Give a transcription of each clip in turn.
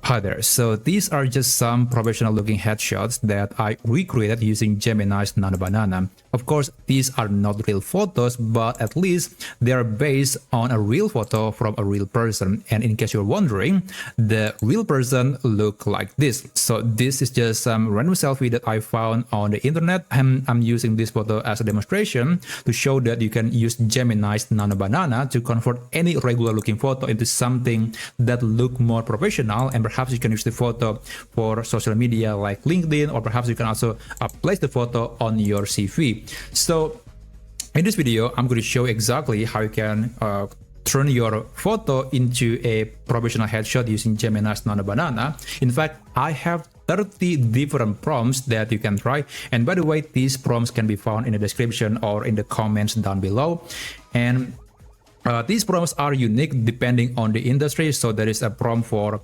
Hi there, so these are just some professional looking headshots that I recreated using Gemini's Nano Banana. Of course, these are not real photos, but at least they are based on a real photo from a real person. And in case you're wondering, the real person look like this. So this is just some random selfie that I found on the internet. I'm using this photo as a demonstration to show that you can use Gemini's Nano Banana to convert any regular looking photo into something that look more professional, and perhaps you can use the photo for social media like LinkedIn, or perhaps you can also place the photo on your CV. So in this video, I'm going to show exactly how you can turn your photo into a professional headshot using Gemini's Nano Banana. In fact, I have 30 different prompts that you can try. And by the way, these prompts can be found in the description or in the comments down below. And these prompts are unique depending on the industry. So there is a prompt for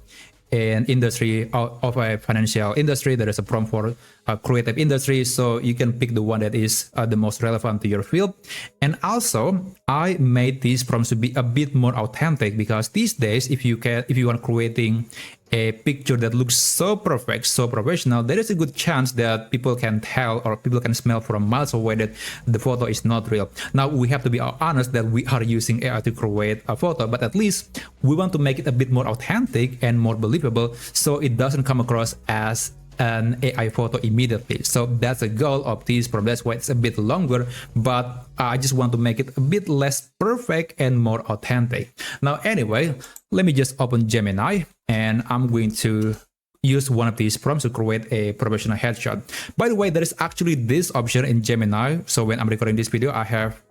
an industry of a financial industry. There is a prompt for a creative industry. So you can pick the one that is the most relevant to your field. And also, I made these prompts to be a bit more authentic, because these days, if you are creating a picture that looks so perfect, so professional, there is a good chance that people can tell or people can smell from miles away that the photo is not real. Now, we have to be honest that we are using AI to create a photo, but at least we want to make it a bit more authentic and more believable, so it doesn't come across as an AI photo immediately. So that's the goal of this program. That's why it's a bit longer, but I just want to make it a bit less perfect and more authentic. Now, anyway, let me just open Gemini, and I'm going to use one of these prompts to create a professional headshot. By the way, there is actually this option in Gemini. So when I'm recording this video, I have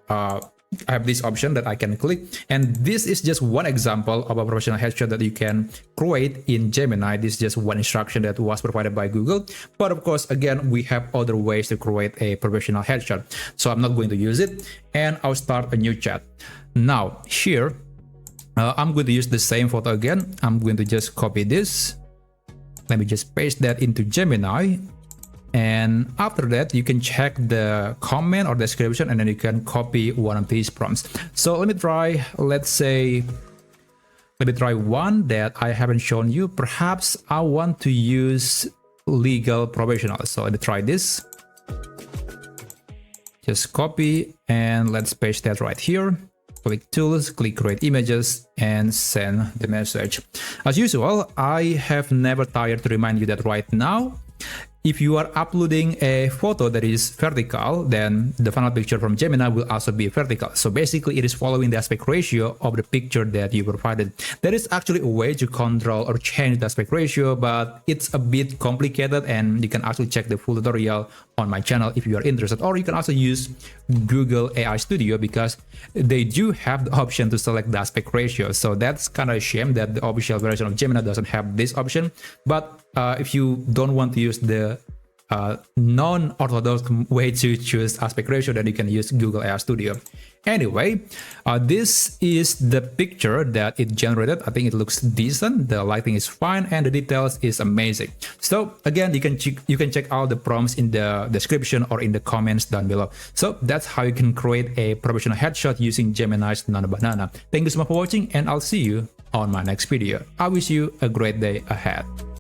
this option that I can click, and this is just one example of a professional headshot that you can create in Gemini. This is just one instruction that was provided by Google, but of course, again, we have other ways to create a professional headshot, so I'm not going to use it, and I'll start a new chat. Now here, I'm going to use the same photo again. I'm going to just copy this. Let me just paste that into Gemini. And after that, you can check the comment or description, and then you can copy one of these prompts. So let me try, let me try one that I haven't shown you. Perhaps I want to use legal professional. So let me try this. Just copy, and let's paste that right here. Click tools, click create images, and send the message. As usual, I have never tired to remind you that right now, if you are uploading a photo that is vertical, then the final picture from Gemini will also be vertical. So basically, it is following the aspect ratio of the picture that you provided. There is actually a way to control or change the aspect ratio, but it's a bit complicated, and you can actually check the full tutorial on my channel if you are interested. Or you can also use Google AI Studio, because they do have the option to select the aspect ratio. So that's kind of a shame that the official version of Gemini doesn't have this option. But if you don't want to use the non-orthodox way to choose aspect ratio, then you can use Google AI Studio. Anyway, this is the picture that it generated. I think it looks decent. The lighting is fine, and the details is amazing. So again, you can check out the prompts in the description or in the comments down below. So that's how you can create a professional headshot using Gemini's Nano Banana. Thank you so much for watching, and I'll see you on my next video. I wish you a great day ahead.